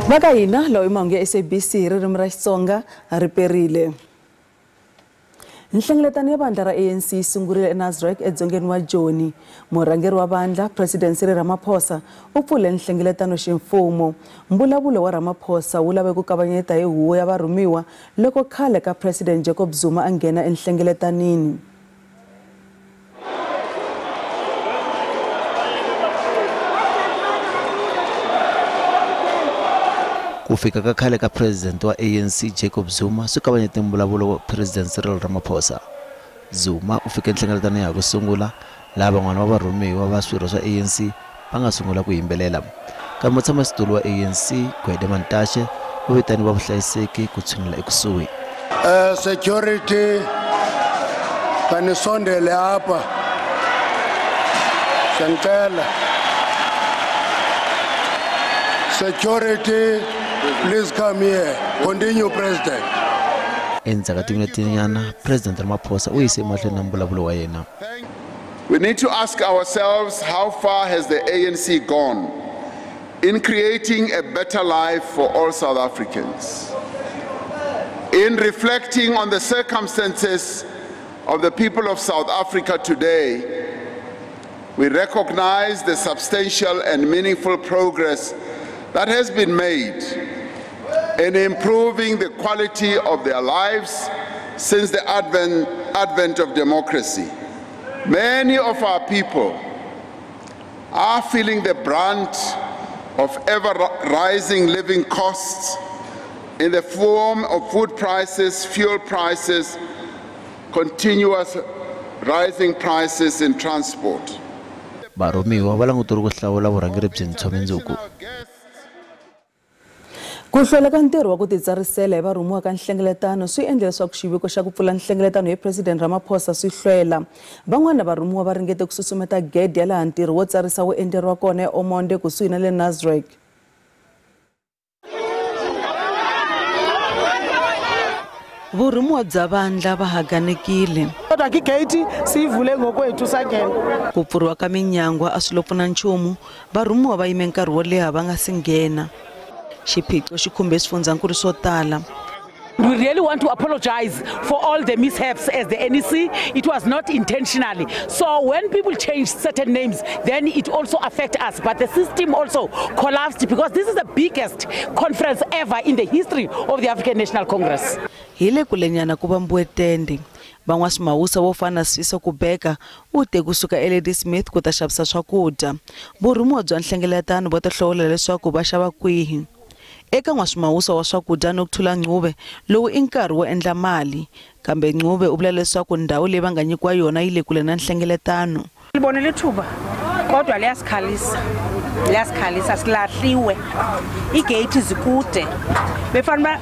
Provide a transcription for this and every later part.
Maka hina lo Mahungu ya SABC ririmi ra Xitsonga ri perile. Nhlengeletano ya vandla ra ANC sungurile Nasrec edzongeni wa Joni. Murhangeri wa vandla President Ramaphosa u pfule nhlengeletano ximfumo. Mbulavulo wa Ramaphosa wu lave ku kavanyeta hi huvo ya varhumiwa loko khale ka President Zuma a nghena enhlengeletanini. Kufika ka khale ka president wa ANC Zuma swi kavanyete mbulavulo wa President Ramaphosa. Zuma u fike nhlengeletano ya ku sungula laha van'wana va varhumiwa va swirho swa ANC va nga sungula ku yimbelela. Kambe mutshamaxitulu wa ANC Mantashe u vitani va vuhlayiseki ku tshunela ekusuhi. Security panisondele hapa tlangela. Security, please come here. Continue, President. President Ramaphosa u yise emahlweni na mbulavulo wa yena. We need to ask ourselves, how far has the ANC gone in creating a better life for all South Africans? In reflecting on the circumstances of the people of South Africa today, we recognize the substantial and meaningful progress that has been made in improving the quality of their lives since the advent of democracy. Many of our people are feeling the brunt of ever-rising living costs in the form of food prices, fuel prices, continuous rising prices in transport. Varhumiwa va langutile ku hlawula vurhangeri byintshwa mundzuku. Ku hlwela ka ntirho wa ku titsarisela hi varhumiwa ka nhlengeletano swi endle leswaku xiviko xa ku pfula nhlengeletano hi President Ramaphosa swi hlwela. Van'wana varhumiwa va ringete ku susumeta gede ya laha ntirho wo tsarisa wu endleriwa kona eOmonde kusuhi na le Nasrec. Vurhumiwa bya vandla va haganekile. Ku pfuriwa ka minyangwa a swi lo pfuna nchumu. Varhumiwa va yime nkarhi wo leha va nga si nghena. Xiphiqo xi khumbe swifundzankulu swo tala. We really want to apologize for all the mishaps as the NEC. It was not intentionally. So when people change certain names, then it also affects us. But the system also collapsed because this is the biggest conference ever in the history of the African National Congress. Hile kulenyana kuba mbuetende. Van'wa swimawusa wo fana Siso kubeka u te kusuka Lady Smith ku ta xavisa swakudya. Vurhumiwa bya nhlengeletano vo ta hlawula leswaku va xava kwihi. Eka n'waswimawusa wa swakudya no kuthula Ncube lowu i nkarhi wo endla mali kambe Ncube u vula leswaku ndhawu leyi va nga nyikiwa yona yi le kule na nhlengeletano. Libonele thuba kodwa liyasikhalisa silahliwe igate zikude befana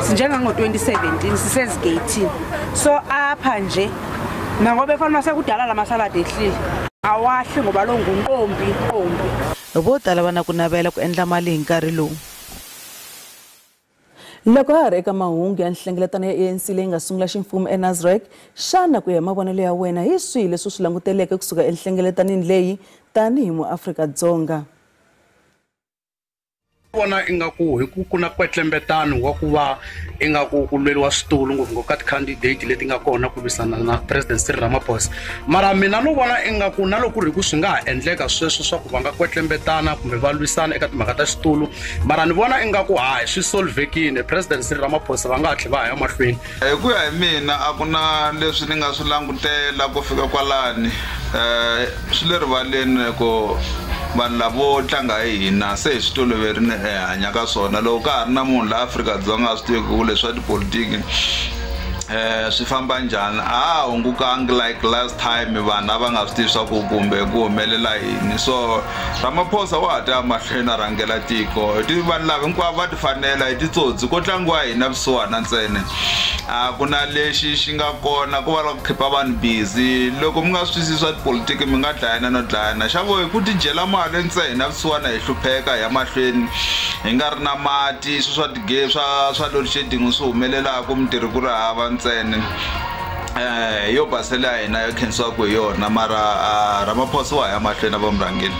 sinjenga ngo2017 sisezigate so apha nje nangoba befana sekudala lamasalad ehlile awahle ngoba lo ngunqombi vo tala vana ku navela ku endla mali hi nkarhi lowu. Loko ha ri eka mahungu ya nhlengeletano ya ANC leyi nga sungula ximfumo eNasrec, xana ku ya mavonelo ya wena hi swihi leswi swi languteleke kusuka enhlengeletanini leyi tanihi muAfrika-Dzonga? Vona ingaku hi ku kuna kwetlembetano wa ku va ingaku ku lweriwa switulu ngopfu ka candidate leti nga kona ku lwisana na President Ramaphosa. Mara mina no vona ingaku na loko ri ku swi nga ha endleka sweswo swa ku va nga kwetlembetana kumbe va lwisana eka timhaka ta xitulu, mara ni vona ingaku hayi swi solvekile President Ramaphosa va nga ha tlhe va ya mahlweni. Hi ku ya hi mina a ku na leswi ni nga swi langutela ku fika kwalani swi le rivaleni ku vanhu lavo tlanga hi hina se hi swi toloverini hanya ka swona loko ka ha ri na munhu la Afrika-Dzonga a swi tivi ku leswa tipolitiki swi famba njhani a hungukangi like last time vanhu a va nga swi tivi swa ku kumbe ku humelela yini. So Ramaphosa wa ha ta mahlweni a rhangela tiko vanhu lava hinkwavo va ti fanela hi titsotsi ko tlangiwa hina vusiwana ntsena. A ku na lexi xi nga kona ku va la ku khipa vanhu busy loko mi nga swi twisisi swa tipolitiki mi nga dlayana no dlayana xa vo hi ku tidyela mali ntsena vusiwana hi hlupheka hi ya mahlweni hi nga ri na mati swa tigame swa load shedding swi humelelaka mintirho ku ri hava ntsena yo basela hina yo khensiwa ku yona mara Ramaphosa wa ya mahlweni va murhangeli.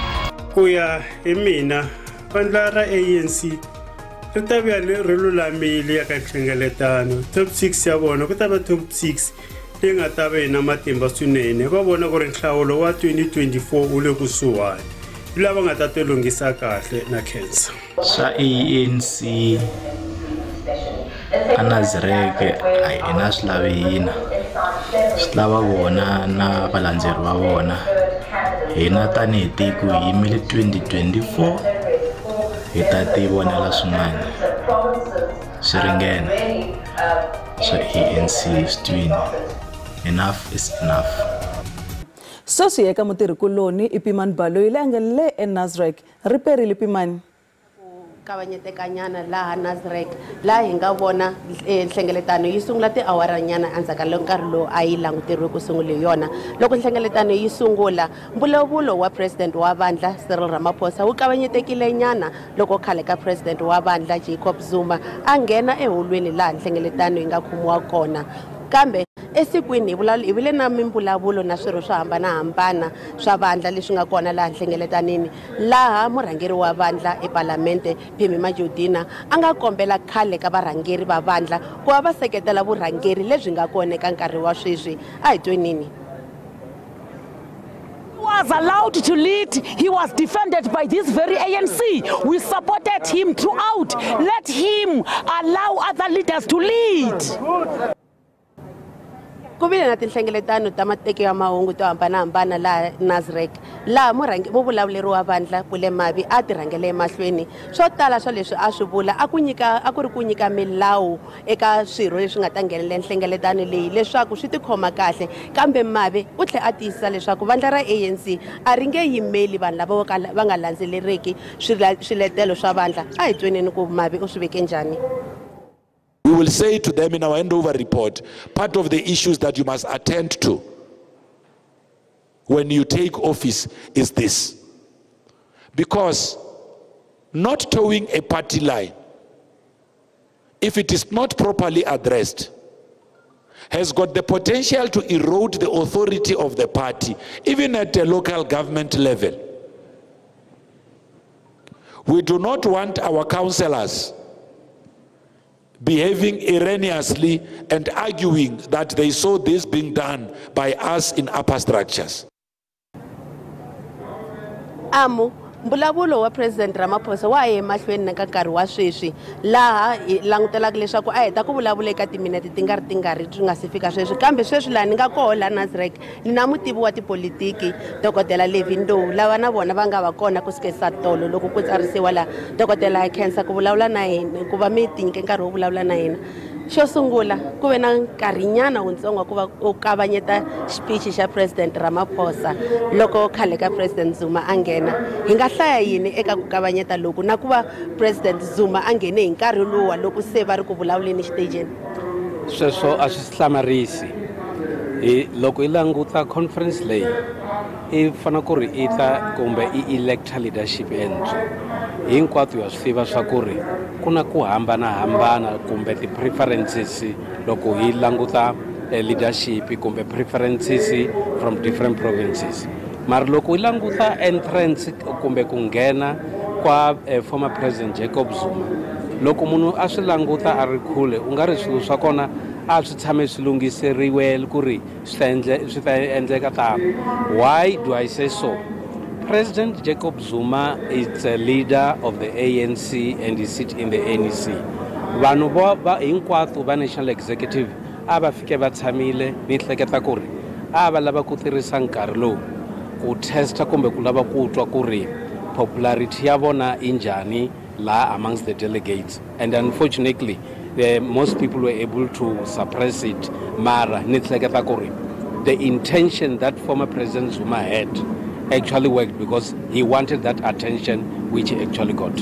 Ku ya hi mina vandla ra ANC ri ta vuya ri lulamile ya ka nhlengeletano. Top 6 ya vona ku ta va top 6 leyi nga ta va yi na matimba swinene. Va vona ku ri nhlawulo wa 2024 wu le kusuhani. Hi lava nga ta ti lunghisa kahle na cancer. Swa ANC a Nasrec a hi na swi lavi hina. Swi lava vona na valandzeri va vona. Hina tanihi tiko hi yimile 2024 hi ta ti vonela swin'wana swi ringena. So ANC is doing enough is enough. Sweswi eka mutirhikuloni i Pimani Baloyi leyi a nga le eNasrec ri perile Pimani. Kavanyetekanyana laha Nasrec laha hi nga vona nhlengeletano yi sungula tiawaranyana endzhaku ka nkarhi lowu a yi languteriwe ku sungula yona. Loko nhlengeletano yi sungula mbulavulo wa president wa vandla Ramaphosa wu kavanyetekile nyana loko khale ka president wa vandla Zuma a nghena eholweni laha nhlengeletano yi nga khumiwa kona. Kambe esikwini hi vile na mimbulavulo na swirho swo hambanahambana swa vandla leswi nga kona laha nhlengeletanini laha murhangeri wa vandla eParlamente Pemmy Majodina a nga kombela khale ka varhangeri va vandla ku va seketela vurhangeri lebyi nga kona eka nkarhi wa sweswi. A hi twenini. Was allowed to lead. He was defended by this very ANC. We supported him throughout. Let him allow other leaders to lead. Ku vile na tinhlengeletano ta mateki ya mahungu to hambanahambana laha Nasrec laha muvulavuleri wa vandla Pule Mabe a tirhangele emahlweni. Swo tala swa leswi a swi vula a ku ri ku nyika milawu eka swirho leswi nga ta nghenela nhlengeletano leyi leswaku swi tikhoma kahle. Kambe Mabe u tlhe a tiyisisa leswaku vandla ra ANC a ri nge yimeli vanhu lava va nga landzeleriki swiletelo swa vandla. A hi tweneni ku Mabe u swi veke njhani. We will say to them in our handover report, part of the issues that you must attend to when you take office is this. Because not towing a party line, if it is not properly addressed, has got the potential to erode the authority of the party, even at the local government level. We do not want our councillors behaving erroneously and arguing that they saw this being done by us in upper structures. Mbulavulo wa president Ramaphosa wa ye mahlweni na nkarhi wa sweswi laha langutelaka leswaku a heta ku vulavula eka timinete tingari nga si fika sweswi. Kambe sweswi laha ni nga koho la Nasrec ni na mutivi wa tipolitiki dokodela Levy Ndou lava na vona va nga va kona ku sukela tolo loko ku tsarisiwa la dokodela cancer ku vulavula na yena ku va mi tinyike nkarhi wo vulavula na yena. Xo sungula ku ve na nkarhinyana wutsongo ku va u kavanyeta speech xa president Ramaphosa loko khale ka president Zuma a nghena. Hi nga hlaya yini eka ku kavanyeta loku na ku va president Zuma a nghene hi nkarhi luwa loko se va ri ku vulavuleni xitejeni? Sweswo a swi hlamarisi. Loko hi languta conference leyi i fana ku ri i ta kumbe i electa leadership entry hinkwato ya swi tiva swa ku ri ku na ku hambanahambana kumbe ti-preferences loko hi languta leadership kumbe preferences from different provinces. Mara loko hi languta entrance kumbe ku nghena kwa former president Zuma, loko munhu a swi languta a ri kule u nga ri swilo swa kona a swi tshame swi lunghiseriwile ku ri swi ta endleka tano. Why do I say so? President Zuma is a leader of the ANC and he sits in the NEC. Vanhu hinkwato va National Executive a va fike va tshamile ni hleketa ku ri a va lava ku tirhisa nkarhi lowu ku testa kumbe ku lava ku twa ku ri popularity ya vona i njhani la amongst the delegates. And unfortunately, most people were able to suppress it. Mara ni hleketa ku ri the intention that former President Zuma had actually worked because he wanted that attention which he actually got.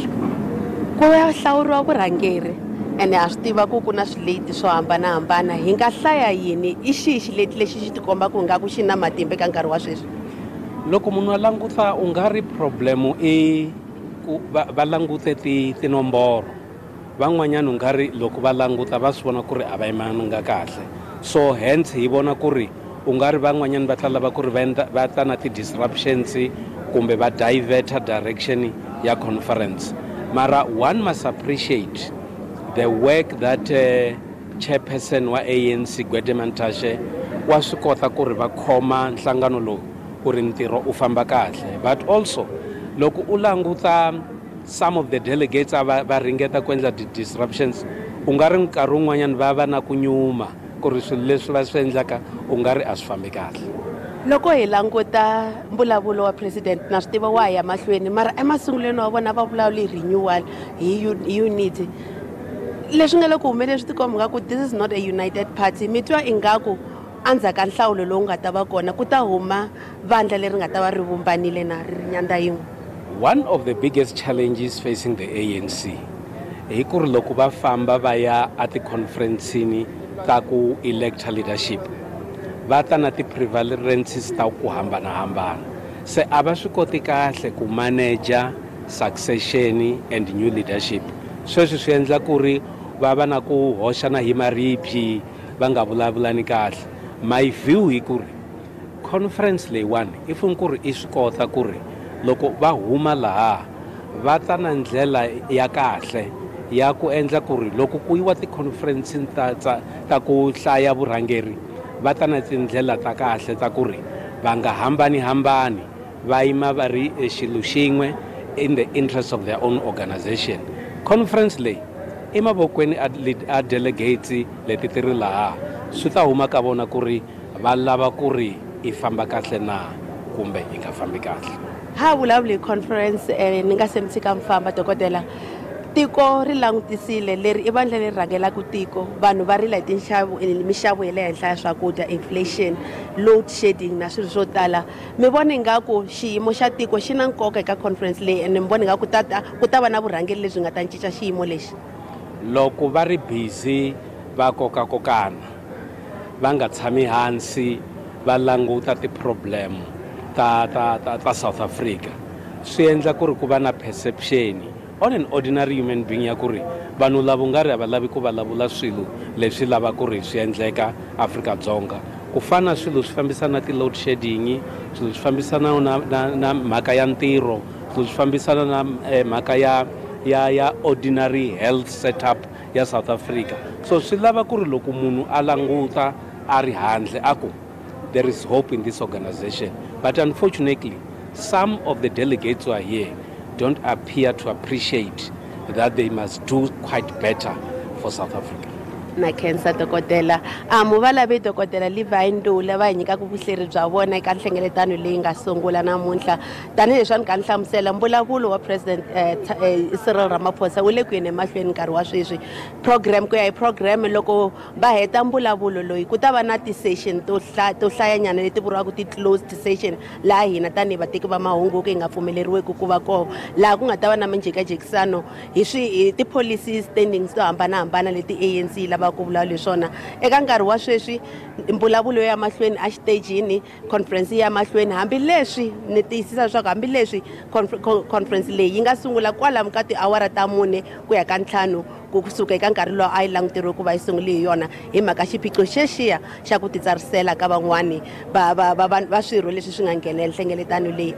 Ku ya hlawuriwa vurhangeri ene a swi tiva ku na swileti swo hambanahambana. Hi nga hlaya yini i xihi xileti lexi xi tikomba ku nga ku xi na matimba eka nkarhi wa sweswi? Loko munhu a languta u nga ri problemu va langute tinomboro. Van'wanyana u nga ri loko va languta va swi vona ku ri a va yimananga kahle. So hence hi vona ku ri u nga ri van'wanyana va ta lava ku ri va ta na ti-disruptions kumbe va diverta direction ya conference. Mara, one must appreciate the work that chairperson wa ANC Gwede Mantashe wa swi kota ku ri va khoma nhlangano lowu ku ri ntirho u famba kahle. But also loko u languta some of the delegates va ringeta ku endla disruptions, u nga ri nkarhi wun'wanyana va va na ku nyuma ku ri swilo leswi va swi endlaka u nga ri a swi fambi kahle. Loko hi languta mbulavulo wa president na swi tiva wa ya mahlweni, mara emasungulweni wa vona va vulavula hi renewal hi unity. Leswi nga loko humeleli swi tikomba nga ku this is not a united party. Mi twa ingaku andzaka nhlawulo lowu nga ta va kona ku ta huma vandla leri nga ta va ri vumbanile na ri nyandza yin'we. One of the biggest challenges facing the ANC hi ku ri loko va famba va ya a ti-conference-ni ta ku electa leadership va ta na ti-prevalences ta ku hambanahambana. Se a va swi koti kahle ku manager succession and new leadership. Sweswi swi endla ku ri va va na ku hoxana hi maribye va nga vulavulani kahle. My view hi ku ri conference leyiwani i fune ku ri i swi kota ku ri loko va huma laha va ta na ndlela ya kahle ya ku endla ku ri loko ku yiwa ti-conference ta ku hlaya vurhangeri va ta na tindlela ta kahle ta ku ri va nga hambani va yima va ri xilo xin'we in the interest of their own organization. Conference leyi i mavokweni a delegates leti ti ri laha swi ta huma ka vona ku ri va lava ku ri i famba kahle na kumbe i nga fambi kahle. Ha vulavuli conference ni nga se ni tshika mfamba dokodela, tiko ri langutisile leri i vandla leri rhangelaka tiko, vanhu va rila hi mixavo ya le henhla ya swakudya, inflation, load shedding na swilo swo tala. Mi vona ingaku xiyimo xa tiko xi na nkoka eka conference leyi ene mi vona ingaku ku ta va na vurhangeri lebyi nga ta cinca xiyimo lexi? Loko va ri busy va kokakokana va nga tshami hansi va languta ti-problem ta South Africa, swi endla ku ri ku va na perception on an ordinary human being ya ku ri vanhu lavo nga ri a va lavi ku vulavula swilo leswi lava ku ri swi endleka Afrika-Dzonga. Ku fana swilo swi fambisana na ti-load shedding, swilo swi fambisana na mhaka ya ntirho, swilo swi fambisana na mhaka ya ordinary health setup ya South Africa. So swi lava ku ri loko munhu a languta a ri handle aku there is hope in this organization. But unfortunately, some of the delegates who are here don't appear to appreciate that they must do quite better for South Africa. Na khensa dokodela muvalavi dokodela Levy Ndou lava hi nyikaka vuhleri bya vona eka nhlengeletano leyi nga sungula namuntlha. Tanihileswi ni ka ni hlamusela mbulavulo wa president Cyril Ramaphosa wu le ku yeni emahlweni nkarhi wa sweswi. Program ku ya hi program loko va heta mbulavulo loyi ku ta va na ti-session to hlayanyana leti vuriwaka ti-closed session laha hina tanihi vateki va mahungu ku hi nga pfumeleriweki ku va kona, laha ku nga ta va na minjhekanjhekisano hi ti-policy standings to hambanahambana leti ANC lava ku vulavula swona. Eka nkarhi wa sweswi mbulavulo ya mahlweni a xitejini, conference ya mahlweni, hambileswi ni tiyisisa leswaku hambileswi conference leyi yi nga sungula kwalamu ka tiawara ta 4 ku ya ka 5 kusuka eka nkarhi lowu a yi languteriwe ku va yi sungule hi yona hi mhaka xiphiqo xexiya xa ku titsarisela ka van'wani va swirho leswi swi nga nghenela nhlengeletano leyi.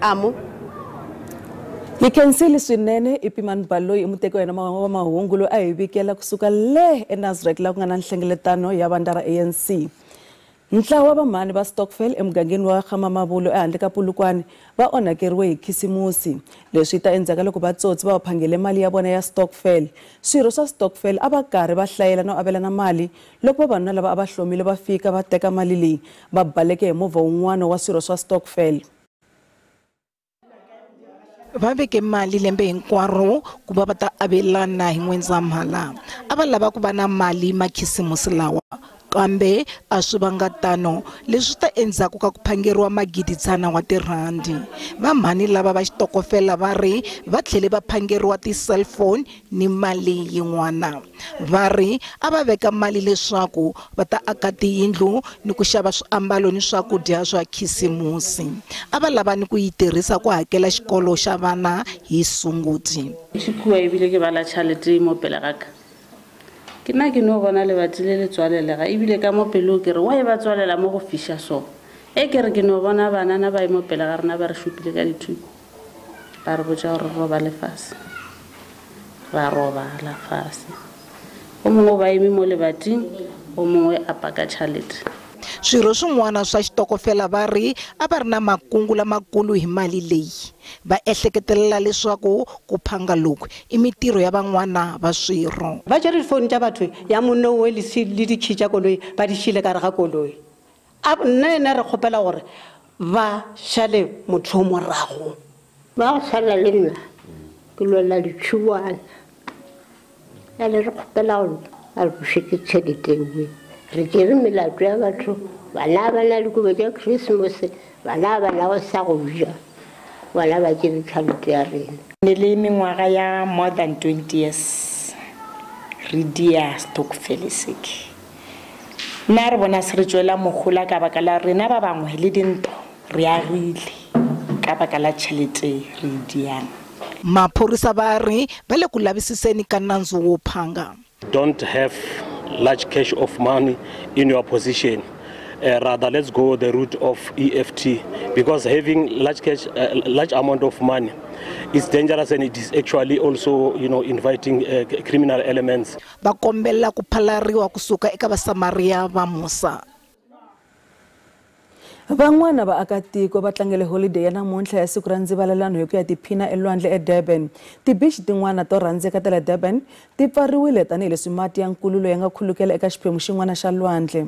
Hi khensile swinene i Pemmy Majodina i muteki wa yena wa mahungu loyi a hi vikela kusuka le eNasrec laha ku nga na nhlengeletano ya vandla ra ANC. Ntlawa wa vamhani va stokvel emugangeni wa Mavonelo ehandle ka Polokwane va onhakeriwe hi khisimusi. Leswi ta endzhaku loko vatsotsi va phangele mali ya vona ya stokvel. Swirho swa stokvel a va karhi va hlayela no avelana mali loko vavanuna lava a va hlomile va fika va teka mali leyi va baleke hi movha wun'wana wa swirho swa stokvel. Va veke mali lembe hinkwaro ku va ta avelana hi N'wendzamhala. A va lava ku va na mali makhisimusi lawa kambe a swi vanga tano leswi ta endzhaku ka ku phangeriwa magidi dzana wa tirhandi. Vamhani lava va xitokofela va ri va tlhele va phangeriwa ti-cellphone ni mali yin'wana. Va ri a va veka mali leswaku va ta aka tiyindlu ni ku xava swiambalo ni swakudya swa khisimusi. A va lava ni ku yi tirhisa ku hakela xikolo xa vana hi Sunguti. Xikhuwa ebile ke bala tšhelete mo pele ga ka. Ke nna ke no bona lebati le tswalelega ebile ka mo pelo ke re wa e ba tswalela mo go fisha so e ke re ke no bona banana ba mo pele ga rena ba re shupile ka dithuto ba re botsa gore ro ba lefase va robala fase o mongwe va eme mo lebating o mongwe a paka tšhalete. Swirho swin'wana swa xitokofela va ri a va ri na makungu lamakulu hi mali leyi va ehleketelela leswaku ku phanga loku i mitirho ya van'wana va swirho. Va tšere difone tša batho ya monno we le dikhi tša koloi ba di šile ka re ga koloi. Nna ena re kgopela gore ba šale motho o morago. Ba go šala le nna ke lwela ditšhuwana ya le re kgopela gore a re bušeke tšhelete re kere melato ya batho bana ba na le kobo tša Christmas bana ba na go sa go ja bana ba kere tšhelete ya rena. Ne le mengwaga ya more than 20 years re dia stokvel seke nna re bona se re tswela mogola ka baka la rena ba bangwe le dinto re agile ka baka la tšhelete re diana. Maphorisa ba ri ba le ku lavisiseni ka nandzu wo phanga. Don't have large cash of money in your position. Rather, let's go the route of EFT, because having large cash, large amount of money is dangerous, and it is actually also, inviting criminal elements. Bakombela ku phalariwa kusuka eka vasamaria va Musa. Van'wana vaakatiko va tlangele holiday ya namuntlha ya siku ra ndzivalelano hi ku ya tiphina elwandle eDurban. Tibeach tin'wana to rhandzeka ta le Durban ti pfariwile tanihileswi mati ya nkululo ya nga khulukela eka xiphemu xin'wana xa lwandle.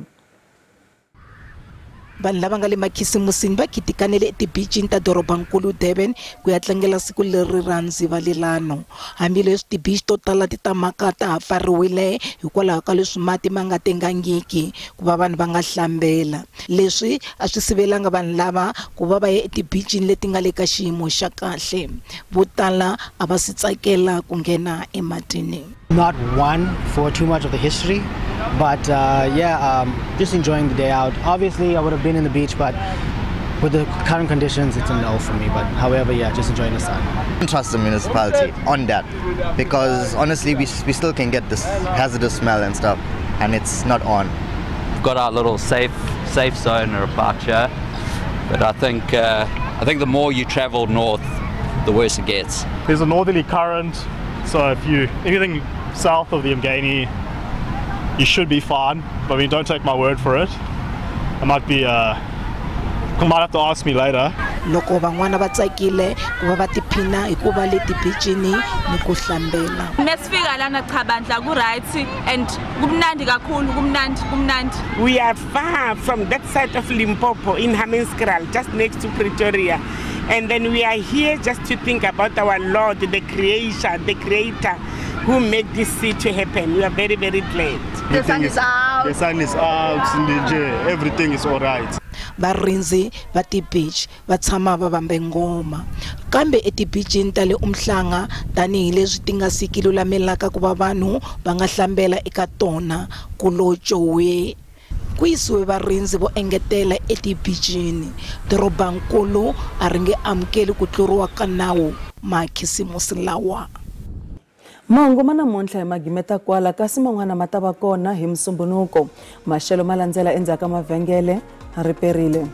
Vanhu lava nga le makhisimusini va khitikanele etibichini ta dorobankulu Durban ku ya tlangela siku leri ra ndzivalelano. Hambileswi tibeach to tala ti tamaka ta ha pfariwile hikwalaho ka leswi mati ma nga tengangiki ku va vanhu va nga hlambela. Leswi a swi sivelanga vanhu lava ku va va ya etibichini leti nga le ka xiyimo xa kahle. Vo tala a va si tsakela ku nghena ematini. Not one for too much of the history, but just enjoying the day out. Obviously, I would have been in the beach, but with the current conditions, it's a no for me. But however, just enjoying the sun. I don't trust the municipality on that, because honestly, we still can get this hazardous smell and stuff, and it's not on. We've got our little safe zone or park here, but I think the more you travel north, the worse it gets. There's a northerly current, so if anything south of the Mgani, you should be fine. But I mean, don't take my word for it. I might have to ask me later. Loko van'wana va tsakile ku va va tiphina hikuva le tibichini ni ku hlambela. Nesifika lana cha bandla ku right and kumnandi kakhulu kumnandi. We are far from that side of Limpopo in Hammanskraal, just next to Pretoria. And then we are here just to think about our Lord, the Creator, who made this city happen. We are very, very glad. The sun is out. The sun is out. Everything is all right. Varinzi va tibeach va tshama va vambe ngoma kambe etibichini ta le umhlanga tanihileswi ti nga sikilulamelaka ku va vanhu va nga hlambela eka tona ku lojowe ku yisiwe varinzi vo engetela etibichini. Dorobankulu a ri nge amukeli ku tluriwa ka nawu makhisimusi lawa. Mahungu ma namuntlha hi magimeta kwala kasi man'wana ma ta va kona hi Musumbunuko. Maxelo ma landzela endzhaku ka mavhengele a riperile.